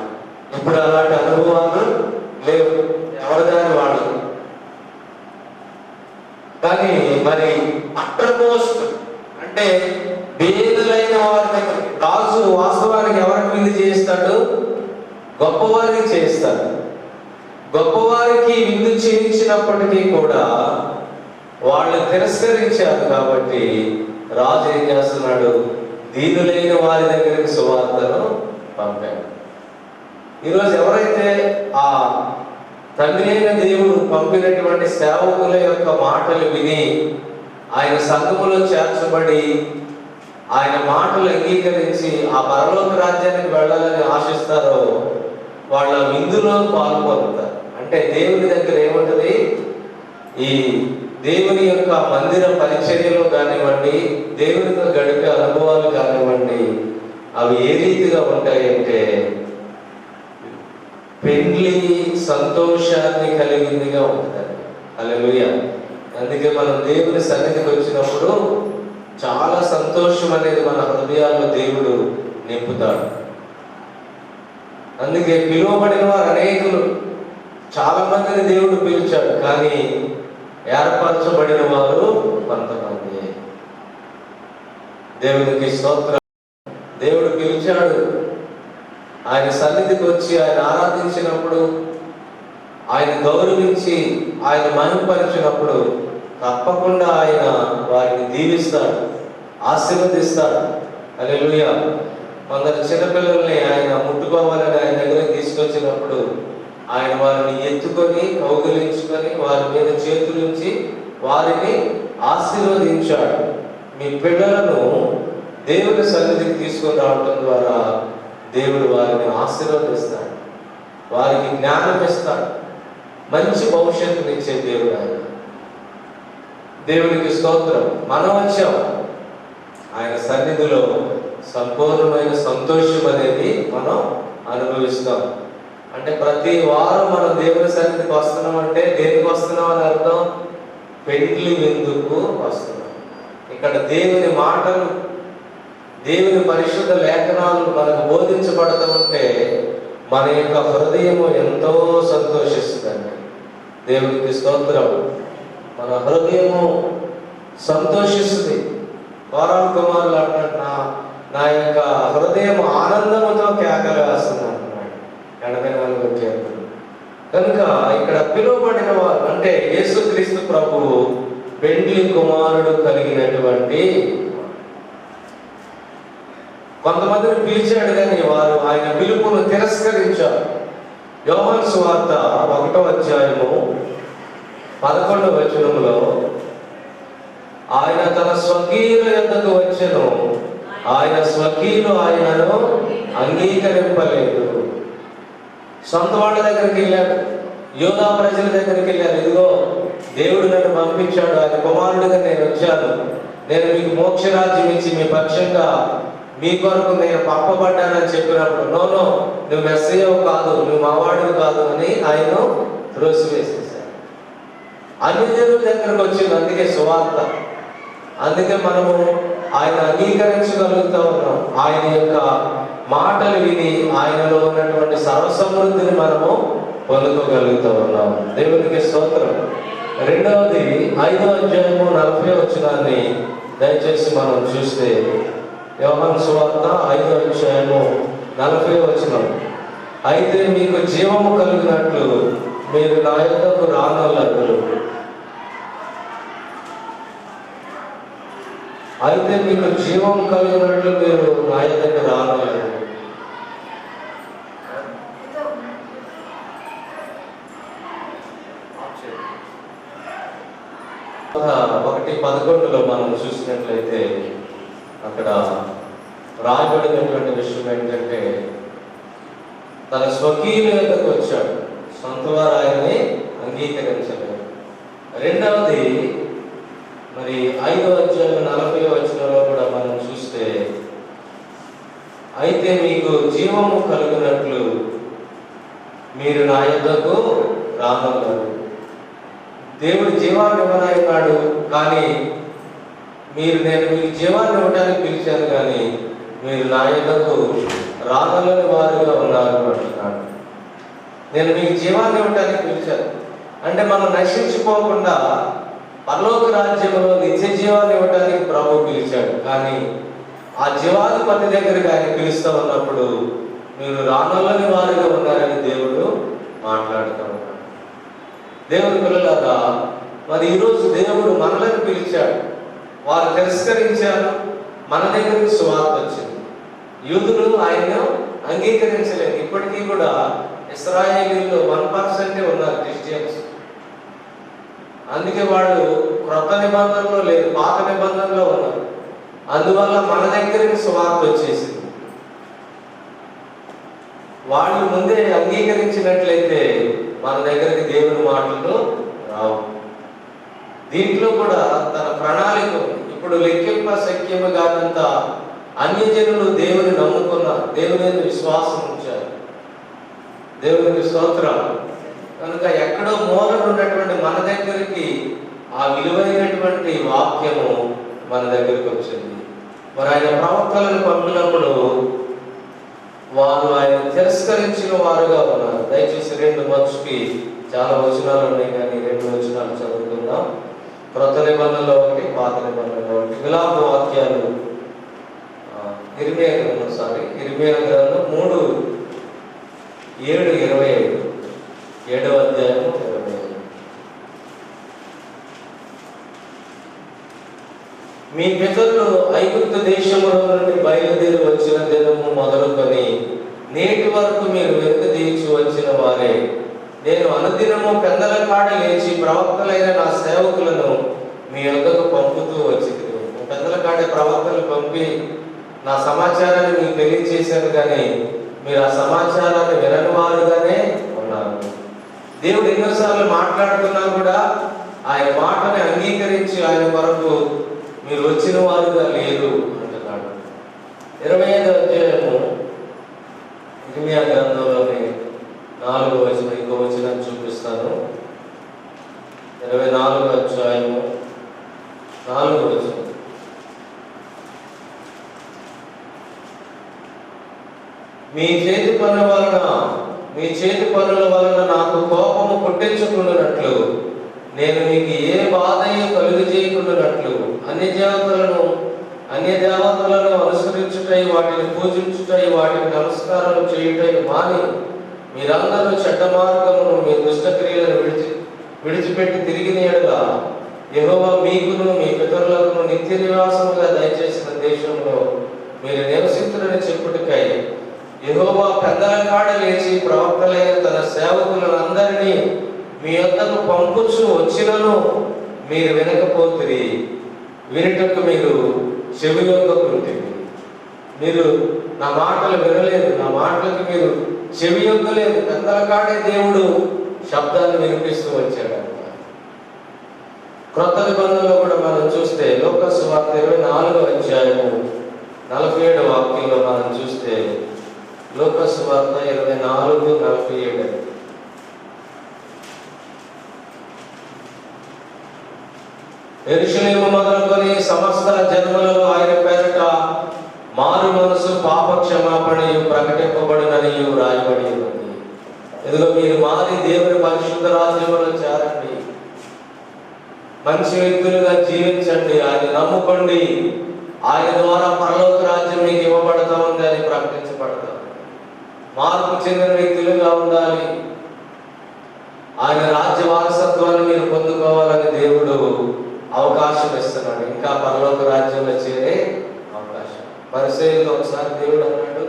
ఇప్పుడు అలాంటి అనుభవాలు లేవు, ఎవరిదాని వాళ్ళు. కానీ మరి అట్రమోస్ట్ అంటే పేదలైన వారి దగ్గర రాజు వాస్తవానికి ఎవరికి విందు చేస్తాడు? గొప్పవారికి చేస్తాడు. గొప్పవారికి విందు చేయించినప్పటికీ కూడా వాళ్ళు తిరస్కరించారు. కాబట్టి రాజు ఏం చేస్తున్నాడు? దీనులైన వారి దగ్గరికి సువార్తను పంపాడు. ఈరోజు ఎవరైతే ఆ తండ్రి అయిన దేవుడు పంపినటువంటి సేవకుల యొక్క మాటలు విని ఆయన సంఘములో చేర్చబడి ఆయన మాటలు అంగీకరించి ఆ పరలోక రాజ్యానికి వెళ్ళాలని ఆశిస్తారో వాళ్ళ విందులో పాల్గొంటారు. అంటే దేవుని దగ్గర ఏముంటుంది? ఈ దేవుని యొక్క మందిర పరిచర్యలు కానివ్వండి, దేవునితో గడిపే అనుభవాలు కానివ్వండి, అవి ఏ రీతిగా ఉంటాయంటే పెండ్లి సంతోషాన్ని కలిగిందిగా ఉంటుంది. హల్లెలూయా. అందుకే మనం దేవుని సన్నిధికి వచ్చినప్పుడు చాలా సంతోషం అనేది మన హృదయాల్లో దేవుడు నింపుతాడు. అందుకే పిలువబడిన వారు అనేకులు, చాలా మందిని దేవుడు పిలిచాడు. కానీ ఏర్పరచబడిన వారు కొంతమంది. దేవునికి స్తోత్రం. దేవుడు పిలిచాడు. ఆయన సన్నిధికి వచ్చి ఆయన ఆరాధించినప్పుడు, ఆయన గౌరవించి ఆయన మహిమపరిచినప్పుడు తప్పకుండా ఆయన వారిని దీవిస్తాడు, ఆశీర్వదిస్తాడు. హల్లెలూయా. కొందరు చిన్నపిల్లల్ని ఆయన ముట్టుకోవాలని ఆయన దగ్గరికి తీసుకొచ్చినప్పుడు ఆయన వారిని ఎత్తుకొని కౌగిలించుకొని వారి మీద చేతులుంచి వారిని ఆశీర్వదించాడు. మీ పిల్లలను దేవుని సన్నిధికి తీసుకొని రావడం ద్వారా దేవుడు వారిని ఆశీర్వదిస్తాడు, వారికి జ్ఞానం ఇస్తాడు, మంచి భవిష్యత్తుని ఇచ్చే దేవుడు ఆయన. దేవునికి స్తోత్రం. మనం వచ్చాం ఆయన సన్నిధిలో సంపూర్ణమైన సంతోషం అనేది మనం అనుభవిస్తాం. అంటే ప్రతి వారం మనం దేవుని సన్నిధికి వస్తున్నాం అంటే దేనికి వస్తున్నాం అని అర్థం? పెండ్లి విందుకు వస్తున్నాం. ఇక్కడ దేవుని మాటలు, దేవుని పరిశుద్ధ లేఖనాలు మనకు బోధించబడుతూ ఉంటే మన యొక్క హృదయము ఎంతో సంతోషిస్తుందండి. దేవునికి స్తోత్రం. మన హృదయము సంతోషిస్తుంది. వారాల కుమారులు అంటాడు, నా యొక్క హృదయం ఆనందముతో కేకలు వేస్తుంది అంటున్నాడు 84వ కీర్తన. కనుక ఇక్కడ పిలువబడిన వారు అంటే యేసుక్రీస్తు ప్రభువు పెండ్లి కుమారుడు కలిగినటువంటి కొంతమందిని పిలిచాడు, కానీ వారు ఆయన పిలుపును తిరస్కరించారు. యోహాను సువార్త 1వ అధ్యాయము 11వ వచనంలో ఆయన తన స్వకీయుల యొద్దకు వచ్చెను, ఆయన స్వకీయులు ఆయనను అంగీకరింపలేదు. సొంత వాళ్ళ దగ్గరికి వెళ్ళాడు, యూదా ప్రజల దగ్గరికి వెళ్ళారు. ఇదిగో దేవుడు నన్ను పంపించాడు, ఆయన కుమారుడిగా నేను వచ్చాను, నేను మీకు మోక్షరాజ్యం ఇచ్చి మీ పక్షంగా మీ కొరకు నేను పంపబడ్డానని చెప్పినప్పుడు, నో నువ్వు మెస్సయ్యవు కాదు, నువ్వు మావాడివి కాదు అని ఆయన త్రోసివేసేసాడు. అన్ని దేవుల దగ్గరకు వచ్చింది. అందుకే సువార్త, అందుకే మనము ఆయన అంగీకరించగలుగుతా ఉన్నాం. ఆయన యొక్క మాటలు విని ఆయనలో ఉన్నటువంటి సర్వసమృద్ధిని మనము పొందుకోగలుగుతూ ఉన్నాం. దేవునికి స్తోత్రం. రెండవది 5వ అధ్యాయము 40వ వచనాన్ని దయచేసి మనం చూస్తే, యోహాను సువార్త 5వ అధ్యాయము 40వ వచనం. అయితే మీకు జీవము కలిగినట్లు మీరు నా యొద్దకు రానొల్లరు. అయితే మీకు జీవం కలిగినట్లు మీరు నా యొద్దకు రానొల్లరు. 1:11 మనం చూసినట్లయితే అక్కడ రాయబడినటువంటి విషయం ఏంటంటే, తన స్వకీయుల యొద్దకు వచ్చాడు, సొంత వారు ఆయన్ని అంగీకరించలేదు. రెండవది మరి 5వ అధ్యాయం 40వ వచనంలో కూడా మనం చూస్తే, అయితే మీకు జీవము కలిగినట్లు మీరు నా యొద్దకు రానొల్లరు. దేవుడు జీవాన్ని ఇవ్వనన్నాడు, కానీ నేను మీకు జీవాన్ని ఇవ్వడానికి పిలిచాను, కానీ మీరు నా యొద్దకు రానొల్లని వారుగా ఉన్నారు అంటున్నాడు. నేను మీకు జీవాన్ని ఇవ్వడానికి పిలిచాను అంటే మనం నశించిపోకుండా పరలోక రాజ్యంలో నిత్య జీవాన్ని ఇవ్వడానికి ప్రభు పిలిచాడు. కానీ ఆ జీవాధిపతి దగ్గరికి ఆయన పిలుస్తూ ఉన్నప్పుడు మీరు రానొల్లని వారుగా ఉన్నారని దేవుడు మాట్లాడుతూ ఉన్నాడు. దేవుని పిల్లలారా, మరి ఈరోజు దేవుడు మనలను పిలిచాడు, వారు తిరస్కరించారు, మన దగ్గరికి సువార్త వచ్చింది. యూదులు ఆయన్ను అంగీకరించలేదు. ఇప్పటికీ కూడా ఇశ్రాయేలీల్లో 1% ఉన్నారు క్రిస్టియన్స్. అందుకే వాళ్ళు క్రొత్త నిబంధనలో లేదు, పాత నిబంధనలో ఉన్నారు. అందువల్ల మన దగ్గరికి సువార్త వచ్చేసింది. వాళ్ళు ముందే అంగీకరించినట్లయితే మన దగ్గరికి దేవుని మాటలు రావు. దీంట్లో కూడా తన ప్రణాళిక ఇప్పుడు లెక్కింప శక్యము కానంత అన్యజనులు దేవుని నమ్ముకున్నారు, దేవుని మీద విశ్వాసం ఉంచారు. దేవునికి స్తోత్రం. కనుక ఎక్కడో మూలన ఉన్నటువంటి మన దగ్గరికి ఆ విలువైనటువంటి వాక్యము మన దగ్గరికి వచ్చింది. మరి ఆయన ప్రవక్తలను పంపినప్పుడు వారు ఆయన తిరస్కరించిన వారుగా ఉన్నారు. దయచేసి 2 మనుషుకి చాలా వచనాలు ఉన్నాయి, కానీ 2 వచనాలు చదువుకుందాం. క్రొత్త నిబంధనలో ఒకటి, పాత నిబంధనలో ఒకటి. విలాప వాక్యాలు ఇర్మియా గ్రంథం 3:7-25, 7వ అధ్యాయము 25. మీ పితరులు ఐగుప్తు దేశములో నుండి బయలుదేరి వచ్చిన దినము మొదలుకొని నేటి వరకు మీరు వెనుకదీర్చి వచ్చిన వారే. నేను అనుదినము పెద్దల కాడ లేచి ప్రవక్తలైన నా సేవకులను మీ యొద్దకు పంపుతూ వచ్చింది. పెద్దల కాడే ప్రవక్తలు పంపి నా సమాచారాన్ని మీకు తెలియజేశాను, కానీ మీరు ఆ సమాచారాన్ని వినని వారుగానే ఉన్నారు. దేవుడు ఎన్నోసార్లు మాట్లాడుతున్నా కూడా ఆయన మాటని అంగీకరించి ఆయన కొరకు మీరు వచ్చిన వారుగా లేరు అంటున్నాడు. 25వ అధ్యాయము ఇర్మియా గ్రంథంలోని 4వ వచనం, ఇంకో వచనం చూపిస్తాను. 24వ అధ్యాయము 4వ వచనం. మీ చేతి పనుల వలన నాకు కోపము పుట్టించుకున్నట్లు నేను మీకు ఏ బాధయు కలుగు చేయకున్నట్లు అన్య దేవతలను అనుసరించుటై, వాటిని పూజించుటై, వాటికి నమస్కారం చేయుటై మాని మీరందరూ చెడ్డ మార్గమును మీ దుష్టక్రియలను విడిచిపెట్టి తిరిగిన యెడల యెహోవా మీకును మీ పితరులకు నిత్య నివాసముగా దయచేసిన దేశంలో మీరు నివసించురని చెప్పుటకై యెహోవా పెద్దల కాడ లేచి ప్రవక్తలైన తన సేవకులందరినీ మీ యొద్దకు పంపుచు వచ్చినను మీరు వినకపోతిరి. వినుటకు మీరు చెవియొగ్గకుంటే, మీరు నా మాటలు వినలేదు, నా మాటలకు మీరు చెవియొగ్గలేదు. పెద్దల కాడే దేవుడు శబ్దాన్ని వినిపిస్తూ వచ్చాడు. క్రొత్త నిబంధనలో కూడా మనం చూస్తే లూకా సువార్త 24వ అధ్యాయము 47వ వాక్యంలో మనం చూస్తే, లూకా సువార్త 24:47, యెరూషలేము మొదలుకొని సమస్త జన్మలలో ఆయన పేరట మారు మనసు పాప క్షమాపణయు ప్రకటింపబడిననియు రాయబడి ఉన్నది. ఇదిగో మీరు మారి దేవుని పరిశుద్ధ రాజ్యంలో చేరండి, మంచి వ్యక్తులుగా జీవించండి, ఆయన నమ్ముకోండి, ఆయన ద్వారా పరలోక రాజ్యం మీకు ఇవ్వబడతా ఉంది అని ప్రకటించబడతాం. మార్పు చెందిన వ్యక్తులుగా ఉండాలి, ఆయన రాజ్య వారసత్వాన్ని మీరు పొందుకోవాలని దేవుడు అవకాశం ఇస్తున్నాడు. ఇంకా పరలోక రాజ్యంలో చేరే అవకాశం. పరిసయ్యులతో ఒకసారి దేవుడు అన్నాడు,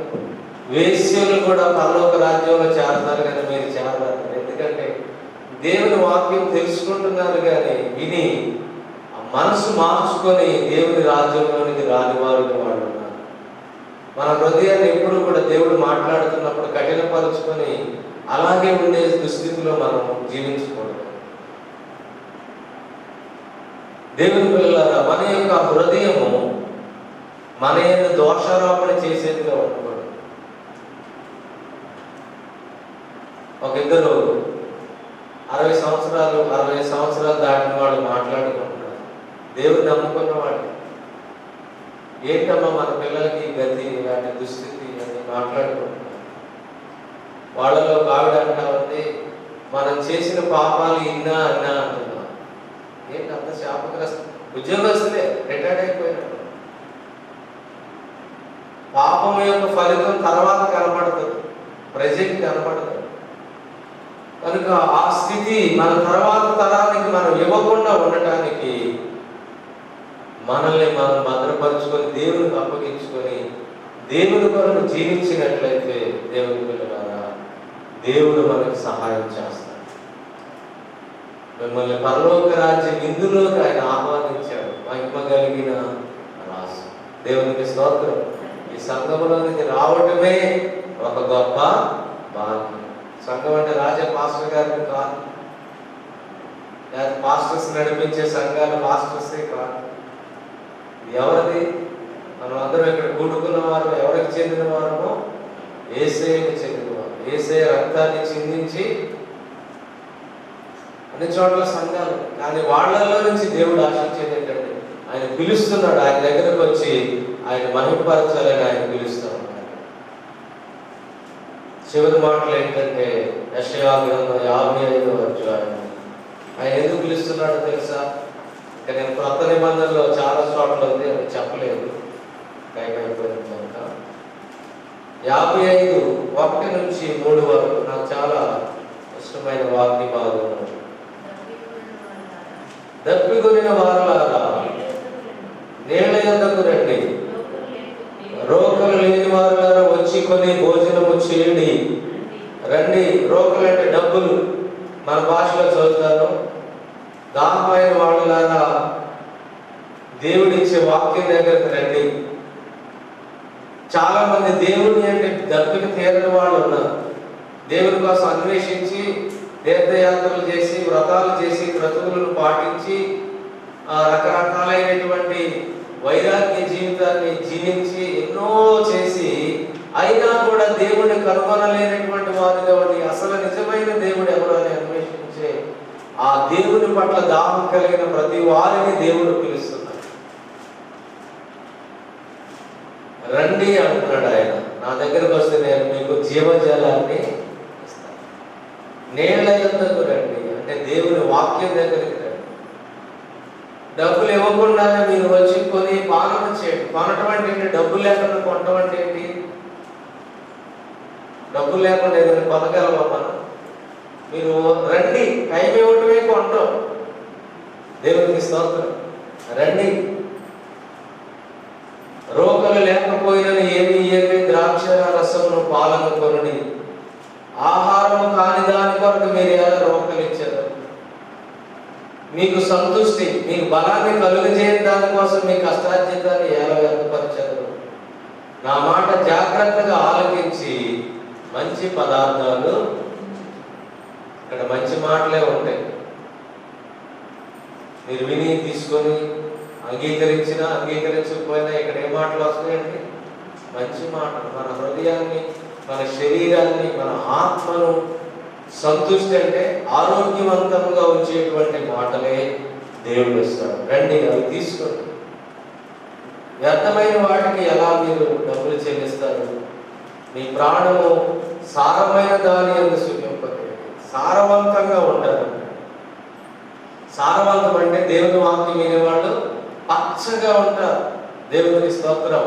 వేశ్యలు కూడా పరలోక రాజ్యంలో చేరతారు కానీ మీరు చేరతారు. ఎందుకంటే దేవుని వాక్యం తెలుసుకుంటున్నారు కానీ విని ఆ మనసు మార్చుకొని దేవుని రాజ్యంలోనికి రానివారుగా వాళ్ళు ఉన్నారు. మన హృదయాన్ని ఎప్పుడు కూడా దేవుడు మాట్లాడుతున్నప్పుడు కఠినపరుచుకొని అలాగే ఉండే దుస్థితిలో మనం జీవించకూడదు. దేవుని పిల్లలారా, మన యొక్క హృదయము మన యొక్క దోషారోపణ చేసేదిగా ఉండకూడదు. ఒక ఇద్దరు 60 సంవత్సరాలు 60 సంవత్సరాలు దాటిన వాళ్ళు మాట్లాడుకుంటున్నారు. దేవుడు నమ్ముకున్న వాళ్ళు, ఏంటమ్మా మన పిల్లలకి గతి, ఇలాంటి దుస్థితి అని మాట్లాడుకుంటున్నారు. వాళ్ళలో ఒక ఆవిడ అంటా ఉంది, మనం చేసిన పాపాలు ఇన్నా అన్నా అంటున్నాం. ఏంటి అంత శాపగ్రస్తం? ఉద్యోగస్తులే, రిటైర్డ్ అయిపోయినాడు. పాపం యొక్క ఫలితం తర్వాత కనపడుతుంది, ప్రజెంట్ కనపడుతుంది. కనుక ఆ స్థితి మన తర్వాత తరానికి మనం ఇవ్వకుండా ఉండటానికి మనల్ని మనం భద్రపరుచుకొని దేవునికి అప్పగించుకొని దేవుని కొరకు జీవించినట్లయితే దేవుని పిల్లలారా, దేవుడు మనకు సహాయం చేస్తాడు. మిమ్మల్ని పరలోక రాజ్య విందులోకి ఆయన ఆహ్వానించాడు. మహిమ కలిగిన రాసు. దేవునికి స్తోత్రం. ఈ సంఘంలోనికి రావటమే ఒక గొప్ప భాగ్యం. సంఘం అంటే రాజా పాస్టర్ గారిని కాదు, లేదా పాస్టర్స్ నడిపించే సంఘాలు పాస్టర్సే కాదు. ఇది ఎవరిది? మనం అందరం ఇక్కడ కూడుకున్న వారు ఎవరికి చెందిన వారమో యేసయ్యకు చెందినవారు. యేసయ్య రక్తాన్ని చిందించి అన్ని చోట్ల సంఘాలు, కానీ వాళ్ళల్లో నుంచి దేవుడు ఆశించేది ఏంటంటే ఆయన పిలుస్తున్నాడు, ఆయన దగ్గరకు వచ్చి ఆయన మహిమపరచాలని ఆయన పిలుస్తూ ఉన్నాడు. చివరి మాటలు ఏంటంటే యెషయా గ్రంథం 55వ అధ్యాయం. ఆయన ఎందుకు పిలుస్తున్నాడో తెలుసా? ఇక నేను క్రొత్త నిబంధనలో చాలా చోట్ల ఉంది, అది చెప్పలేదు, టైం అయిపోయింది కనుక. 55:1-3 వరకు నాకు చాలా ఇష్టమైన వాక్య భాగం. దప్పికొనిన వారలారా నీళ్ల యొద్దకు రండి, రోకలు లేని వారులారా వచ్చి కొని భోజనము చేయండి. రండి. రోకలు అంటే డబ్బులు, మన భాషలో చదువుతారు. దానిపైన వాళ్ళలారా దేవుడిచ్చే వాక్యం దగ్గరకు రండి. చాలా మంది దేవుడిని అంటే దప్పికి తీరని వాళ్ళు ఉన్నారు. దేవుని కోసం అన్వేషించి తీర్థయాత్రలు చేసి వ్రతాలు చేసి క్రతువులను పాటించి రకరకాలైనటువంటి వైరాగ్య జీవితాన్ని జీవించి ఎన్నో చేసి అయినా కూడా దేవుడిని కనుగొనలేనటువంటి వారిగా ఉండి అసలు నిజమైన దేవుడు ఎవరు అని అన్వేషించే ఆ దేవుని పట్ల దాహం కలిగిన ప్రతి వారిని దేవుడు పిలుస్తున్నాడు. రండి అంటున్నాడు ఆయన. నా దగ్గరకు వస్తే నేను మీకు జీవజలాన్ని ఇస్తాను. నీళ్ల యొద్దకు రండి అంటే దేవుని వాక్యం దగ్గరికి రండి. డబ్బులు ఇవ్వకుండానే మీరు వచ్చి కొని పాలన చేయండి. కొనటం అంటే ఏంటి? డబ్బులు లేకుండా కొనటం అంటే ఏంటి? డబ్బులు లేకుండా ఏదైనా కొనగలవా మనం? మీరు రండి, టైం ఇవ్వటమే కొంటాం. దేవునికి స్తోత్రం. రండి. రోకలు లేకపోయినా ఏమి ద్రాక్ష రసమును పాలను కొనుడి. ఆహారము కాని దాని కొరకు మీరు ఎలా రోకలు ఇచ్చారు? మీకు సంతృష్టి, మీకు బలాన్ని కలుగజేయని దానికోసం మీ కష్టార్జితాన్ని ఎలా వ్యక్తపరచరు. నా మాట జాగ్రత్తగా ఆలకించి మంచి పదార్థాలు, ఇక్కడ మంచి మాటలే ఉంటాయి. మీరు విని తీసుకొని అంగీకరించినా అంగీకరించకపోయినా ఇక్కడ ఏ మాటలు వస్తాయండి? మంచి మాటలు. మన హృదయాన్ని, మన శరీరాన్ని, మన ఆత్మను సంతృష్టి అంటే ఆరోగ్యవంతంగా ఉంచేటువంటి మాటలే దేవుడు ఇస్తాడు. రండి అవి తీసుకోండి. వ్యర్థమైన వాటికి ఎలా మీరు డబ్బులు చెల్లిస్తారు? మీ ప్రాణము సారమైన దాని అందు సుఖింపకండి. సారవంతంగా ఉంటారు. సారవంతం అంటే దేవుని వాక్యం వినేవాళ్ళు పచ్చగా ఉంటారు. దేవునికి స్తోత్రం.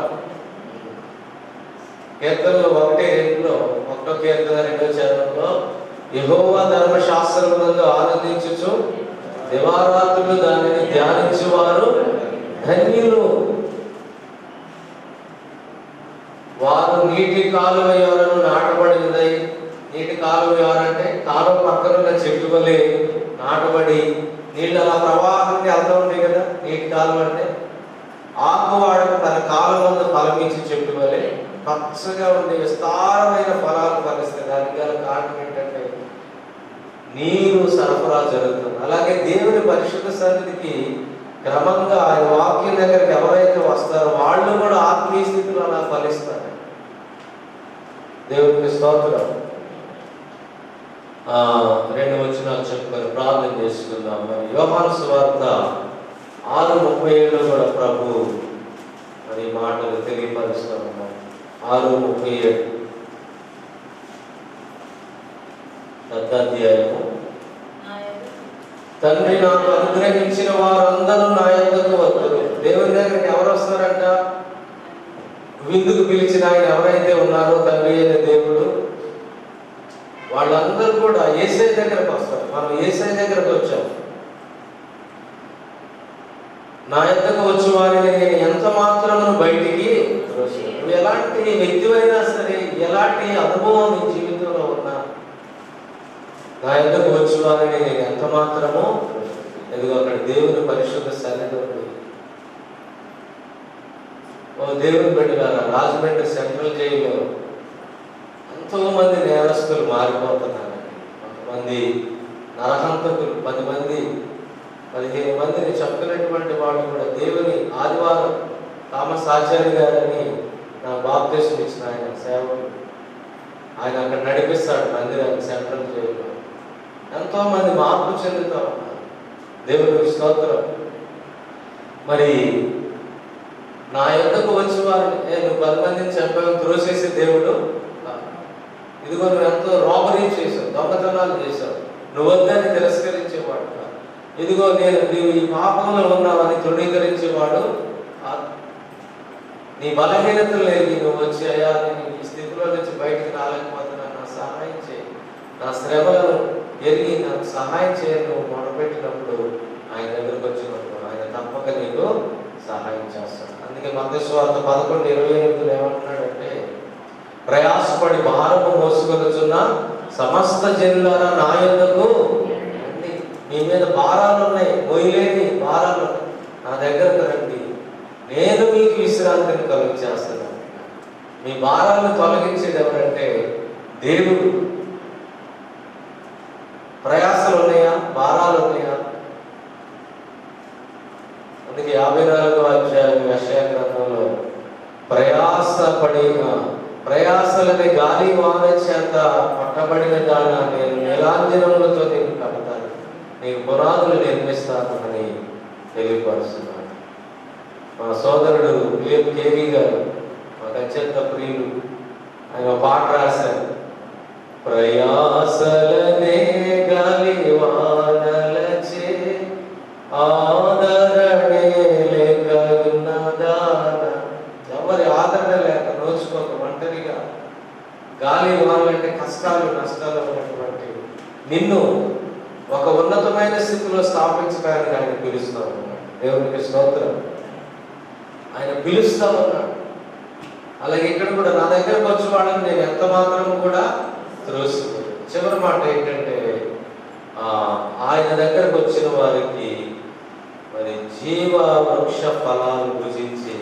కీర్తనలో 1:2 1వ కీర్తన 2వ చరణంలో, యెహోవా ధర్మశాస్త్రమునందు ఆనందించుచు దివారాత్రులు దానిని ధ్యానించువారు ధన్యులు. వారు నీటి కాలువ ఎవరను నాటబడినదై, నీటి కాలువ ఎవరంటే కాలువ పక్కనున్న చెట్టు వలె నాటబడి నీళ్ళు అలా ప్రవాహాన్ని వెళ్తూ ఉంటాయి కదా. నీటి కాలువ అంటే ఆకువాడకు తన కాలం ముందు ఫలమించి చెట్టు వలె పచ్చగా ఉండి విస్తారమైన ఫలాలు ఫలిస్తాయి. దానికి గల కారణం ఏంటంటే నీరు సరఫరా జరుగుతుంది. అలాగే దేవుని పరిశుద్ధ సన్నిధికి క్రమంగా ఆయన వాక్యం దగ్గరికి ఎవరైతే వస్తారో వాళ్ళు కూడా ఆత్మీయ స్థితిలో అలా ఫలిస్తారు. దేవునికి స్తోత్రం. 2 వచనాలు చెప్పుకొని ప్రార్థన చేసుకుందాం. మరి యోహాను సువార్త 6:37 కూడా ప్రభు మరి మాటలు తెలియపరుస్తూ ఉన్నారు. 6:37 పెద్ద అధ్యాయము. తండ్రి నాకు అనుగ్రహించిన వారందరూ నా యొద్దకు వస్తారు. దేవుని దగ్గరికి ఎవరు వస్తారంట? విందుకు పిలిచిన ఆయన ఎవరైతే ఉన్నారో తండ్రి అయిన దేవుడు, వాళ్ళందరూ కూడా యేసయ్య దగ్గరకు వస్తారు. మనం యేసయ్య దగ్గరకు వచ్చాం. నా యొద్దకు వచ్చి వారిని నేను ఎంత మాత్రమును బయటికి, నువ్వు ఎలాంటి వ్యక్తివైనా సరే, ఎలాంటి అనుభవం నీ జీవితంలో ఉన్నా, నా యొద్దకు వచ్చి వారిని నేను ఎంత మాత్రమో, ఎదుగు అక్కడ దేవుని పరిశుద్ధ సన్నిధి ఉంది. ఓ దేవుని బిడ్డలారా, రాజమండ్రి సెంట్రల్ జైల్లో ఎంతో మంది నేరస్తులు మారిపోతున్నారు. కొంతమంది నరహంతకులు, 10 మంది 15 మందిని చంపినటువంటి వాళ్ళు కూడా దేవుని ఆదివారం థామస్ ఆచార్య గారని నా బాప్తిస్మం ఇచ్చిన ఆయన సేవకుడు, ఆయన అక్కడ నడిపిస్తాడు మందిరాన్ని సెంట్రల్ జైల్లో. ఎంతో మంది మార్పు చెందుతూ ఉన్నారు. దేవునికి స్తోత్రం. మరి నా యొద్దకు వచ్చి వారిని, నువ్వు 10 మందిని చంపావు, త్రోసేసే దేవుడు, ఇదిగో నువ్వు ఎంతో రాబరీ చేశావు, దొంగతనాలు చేశావు, నువ్వు వద్దని తిరస్కరించేవాడు, ఇదిగో నీవు ఈ పాపంలో ఉన్నావని తృణీకరించేవాడు, నీ బలహీనతలు ఎరిగి నువ్వు వచ్చి, అయ్యా నేను ఈ స్థితిలో నుంచి బయటకు రాలేకపోతున్నా, నా సహాయం చేయి, నా శ్రమలను ఎరిగి నాకు సహాయం చేయని నువ్వు మొదలుపెట్టినప్పుడు, ఆయన దగ్గరకు వచ్చినప్పుడు ఆయన తప్పక నీకు సహాయం చేస్తాడు. అందుకే మత్తయి సువార్త 11:28 ఏమంటున్నాడంటే, ప్రయాసపడి భారము మోసుకొనుచున్న సమస్త జనులారా నా యొద్దకు రండి. మీ మీద భారాలు ఉన్నాయి, మోయలేని భారాలు ఉన్నాయి, నా దగ్గరకు రండి, నేను మీకు విశ్రాంతిని కలిగించేస్తున్నాను. మీ భారాలను తొలగించేది ఎవరంటే దేవుడు. ప్రయాసాలు ఉన్నాయా? భారాలు ఉన్నాయా? అందుకే 54వ అధ్యాయం యెషయా గ్రంథంలో ప్రయాసలని గాలి వాన చేత పట్టబడిన దాన నేను నీలాంజనములతో నేను కడతాను, నీకు పునాదులు నిర్మిస్తాను అని తెలియపరుస్తున్నాను. మా సోదరుడు విలియం కేవీ గారు, మాకు అత్యంత ప్రియులు, ఆయన పాట రాశారు. ప్రయాసలనే గాలి వానలచే ఆదరణే లేక ఉన్నదాన. ఎవరి ఆదరణ లేక నోచుకోక ఒంటరిగా గాలి వానలంటే కష్టాలు నష్టాలు ఉన్నటువంటి నిన్ను ఒక ఉన్నతమైన స్థితిలో స్థాపించడానికి ఆయన పిలుస్తా ఉన్నాడు. దేవునికి స్తోత్రం. ఆయన పిలుస్తా ఉన్నాడు. అలాగే ఇక్కడ కూడా నా దగ్గరకు వచ్చి వాళ్ళని నేను ఎంత మాత్రం కూడా త్రోసిపోయాను. చివరి మాట ఏంటంటే, ఆయన దగ్గరకు వచ్చిన వారికి మరి జీవ వృక్ష ఫలాలు భుజించి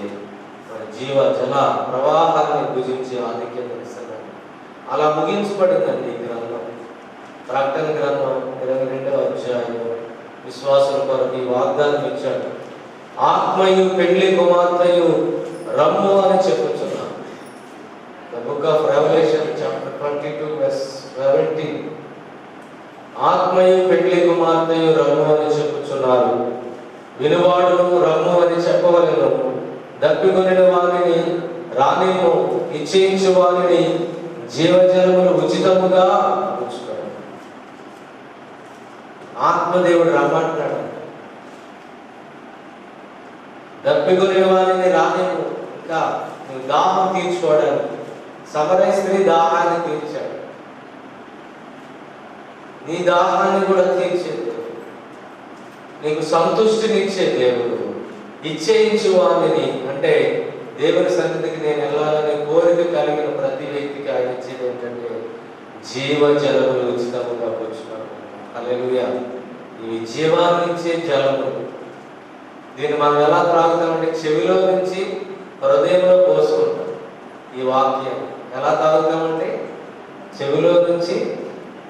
మరి జీవ జల ప్రవాహాన్ని భుజించి ఆధిక్యత ఇస్తున్నారు. అలా ముగించబడిందండి ఈ గ్రంథం. ప్రకటన గ్రంథం 22వ అధ్యాయం విశ్వాసుల కొరకు ఈ వాగ్దానం ఇచ్చాడు. ఆత్మయు పెండ్లి కుమార్తెయు రమ్ము అని చెప్పుచున్నాం. The book of revelation chapter 22:17. ఆత్మయు పెండ్లి కుమార్తెయు రమ్ము అని చెప్పుచున్నారు. వినువాడును రమ్ము అని చెప్పవలెను. దప్పికొనిన వారిని రానిము, ఇచ్చేయించు వారిని జీవజలములు ఉచితముగా ఉంచుతాడు. ఆత్మదేవుడు రమ్మంటున్నాడు. దప్పికొనిన వారిని రానిము, ఇంకా నువ్వు దాహం తీర్చుకోవడానికి. సమరయ స్త్రీ దాహాన్ని తీర్చాడు. నీ దాహాన్ని కూడా తీర్చేది, నీకు సంతృష్టినిచ్చే దేవుడు. ఇచ్చేయించు వారిని అంటే దేవుని సన్నిధికి నేను వెళ్ళాలనే కోరిక కలిగిన ప్రతి వ్యక్తికి ఆయన ఇచ్చేది ఏంటంటే జీవజలములు ఉచితముగా పుచ్చుకున్నాడు. హల్లెలూయా. ఇవి జీవాన్ని ఇచ్చే జలములు. దీన్ని మనం ఎలా త్రాగుతామంటే చెవిలో నుంచి హృదయంలో పోసుకుంటాం. ఈ వాక్యం ఎలా తాగుతామంటే చెవిలో నుంచి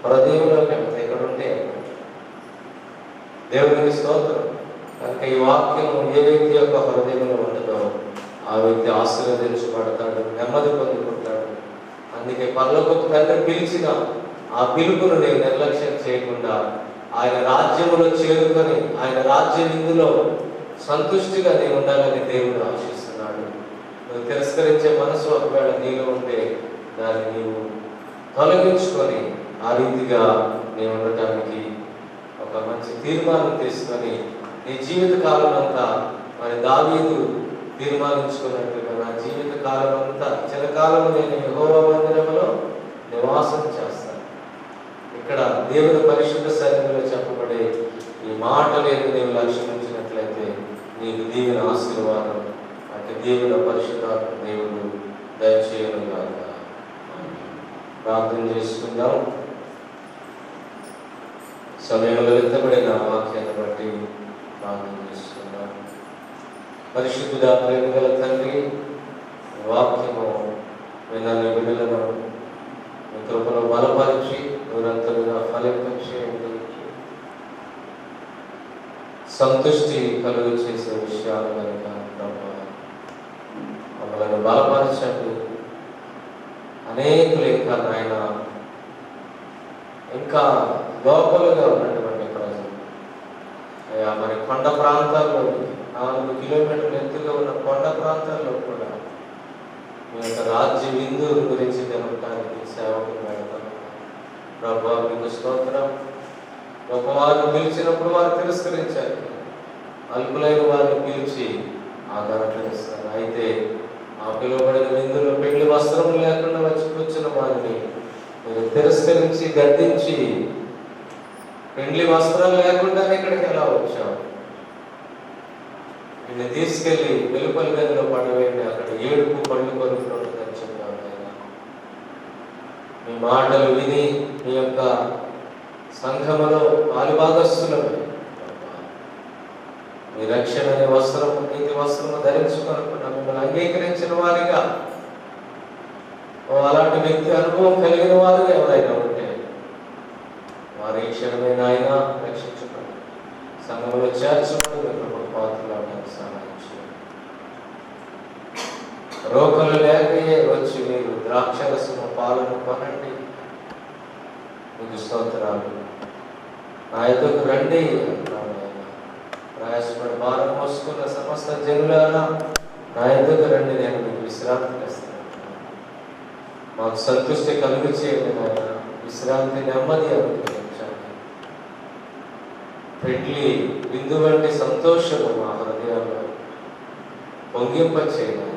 హృదయంలోకి వెళ్తాయి. ఎక్కడ ఉంటే దేవునికి స్తోత్రం. కనుక ఈ వాక్యం ఏ వ్యక్తి యొక్క హృదయంలో ఉండదో ఆ వ్యక్తి ఆశీర్వదించబడతాడు, నెమ్మది పొందుకుంటాడు. అందుకే పరలోకపు తండ్రి పిలిచిన ఆ పిలుపును నేను నిర్లక్ష్యం చేయకుండా ఆయన రాజ్యములో చేరుకొని ఆయన రాజ్య విందులో సంతుష్టిగా నీవు ఉండాలని దేవుడు ఆశిస్తున్నాడు. నువ్వు తిరస్కరించే మనసు ఒకవేళ నీలో ఉంటే దాన్ని నీవు తొలగించుకొని ఆ రీతిగా నీవు ఉండటానికి ఒక మంచి తీర్మానం తీసుకొని నీ జీవిత కాలం అంతా మరి దావీదు తీర్మానించుకున్నట్టుగా నా జీవిత కాలం అంతా చిరకాలం నేను యెహోవా మందిరములో నివాసం చేస్తాను. ఇక్కడ దేవుని పరిశుద్ధ సన్నిధిలో చెప్పబడే ఈ మాటలు ఏదో నీవు లక్ష్యించినట్లయితే నీకు దీవెన ఆశీర్వాదం అంటే దేవుని పరిశుద్ధాత్మ దేవుడు దయచేయను గాక. ప్రార్థన చేసుకుందాం. సమయంలో ఎత్తబడిన వాక్యాన్ని బట్టి ప్రార్థన చేస్తున్నాం. పరిశుద్ధుడా, ప్రేమ గల తండ్రి, వాక్యము వినాలి బిడ్డలను మీ కృపలో బలపరిచి నిరంతరంగా ఫలింపచేసి సంతృష్టి కలుగు చేసే విషయాలు కనుక మమ్మల్ని బలపరచండి. అనేకులు ఇంకా నాయన ఇంకా లోపలుగా ఉన్నటువంటి ప్రజలు మరి కొండ ప్రాంతాల్లో 4 కిలోమీటర్ల ఎత్తుగా ఉన్న కొండ ప్రాంతాల్లో కూడా మీ యొక్క రాజ్య విందు గురించి తెలపడానికి సేవకులు వెళ్తారు. ప్రభువా మీకు స్తోత్రం. గొప్పవారిని పిలిచినప్పుడు వారు తిరస్కరించారు, అల్పులైన వారిని పిలిచి ఆదరణ ఇస్తారు. అయితే ఆ పిలువబడిన విందులో పెళ్లి వస్త్రం లేకుండా వచ్చి కూర్చున్న వారిని మీరు తిరస్కరించి గద్దించి పెళ్లి వస్త్రం లేకుండానే ఇక్కడికి ఎలా వచ్చావు? నిన్ను తీసుకెళ్ళి వెలుపలి గదిలో పడవేయండి, అక్కడ ఏడుపు పళ్ళు కొరుకుతుంటుందని చెప్పాను. ఆయన మీ మాటలు విని మీ యొక్క సంఘములో పాలుభాగస్తులమే మీ రక్షణ అనే వస్త్రము, నీతి వస్త్రము ధరించుకున్నప్పుడు మిమ్మల్ని అంగీకరించిన వారిగా అలాంటి వ్యక్తి అనుభవం కలిగిన వారుగా ఎవరైనా ఉంటే వారి ఈ క్షణమైన ఆయన రక్షించుకోండి, సంఘంలో చేర్చుకోండి, మీకు పాత్రలు అవడానికి సహాయం చేయండి. రోకలు లేకయే వచ్చి మీరు ద్రాక్షరసము పాలను కొనండి. మీకు స్తోత్రాలు. నా ఎదుకు రండి అంటున్నాను. ప్రయాసపడి భారం మోసుకున్న సమస్త జనులారా నా ఎదుకు రండి, నేను మీకు విశ్రాంతి ఇస్తాను. మాకు సంతృష్టి కలుగు చేయండి నాయన, విశ్రాంతి నెమ్మది అనుగ్రహించండి. పెళ్లి విందు వంటి సంతోషము మా హృదయాల్లో పొంగింప చేయండి.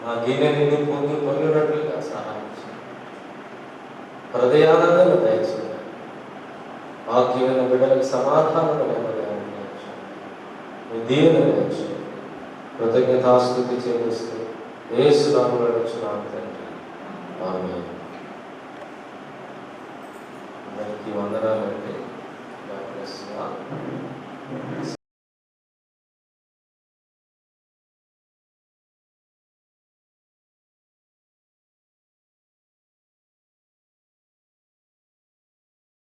మా గిన్నె నిండి పొంగి పొంగినట్లుగా సహాయం చేయండి. హృదయానందం దయచేయండి. వాక్యమైన బిడ్డలకు సమాధానం మీ దీవెన దయచేయండి. కృతజ్ఞతాస్తుతి చేస్తూ యేసు నామములో అడుగుచున్నాను తండ్రి. ఆమేన్. అందరికీ వందనాలండి. God bless you all.